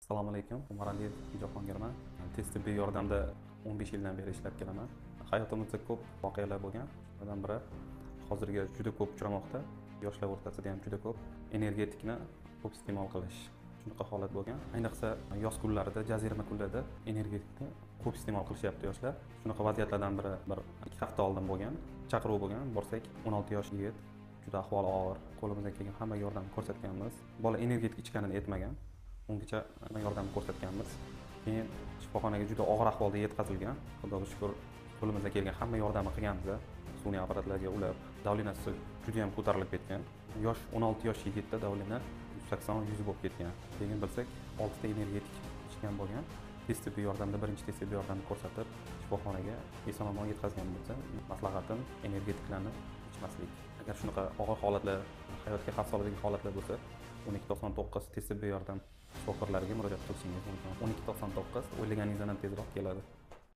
Assalomu alaykum. Umar Aliyev Jahongirman. Tez tibbiy yordamda 15 yildan beri ishlab kelaman. Hayotimizda ko'p voqealar bo'lgan. Ulardan biri hozirgi juda ko'p uchramoqda. Yoshlar o'rtasida ham juda ko'p energetikni ko'p iste'mol qilish. Shunaqa holat bo'lgan. Ayniqsa yoz kunlarida, jazirama kunlarda energetikni ko'p iste'mol qilishyapti yoshlar. Shunaqa vaziyatlardan biri 2 hafta oldin bo'lgan. Chaqiruv bo'lgan. Borsak 16 yoshli yigit juda ahvoli og'ir. Qo'limizdan kelgan hamma yordamni ko'rsatganmiz. Bola energetik ichganini aytmagan. Ungacha yordam ko'rsatganmiz. Keyin shifoxonaga juda og'ir ahvolda yetkazilgan. Xudoga shukr, qo'limizdan kelgan hamma yordamni qilganmiz. Sun'iy apparatlarga ulab, davlenasi juda ham ko'tarilib ketgan. Yosh 16 yosh yigitda davlena 180-100 bo'lib ketgan. Keyin bilsak, 6 ta energetik ichgan bo'lgan. Tez tibbiy yordamda birinchi tez tibbiy yordamni ko'rsatib, shifoxonaga eson-omon yetkazgan bo'lsa, maslahatim energetiklarni ichmaslik. Agar shunaqa og'ir holatlar, hayotga xavf soladigan holatlar bo'lsa, 1299 tez tibbiy yordam shifokorlariga murojaat qilishingiz mumkin. 1299 o'ylaganingizdan tezroq keladi.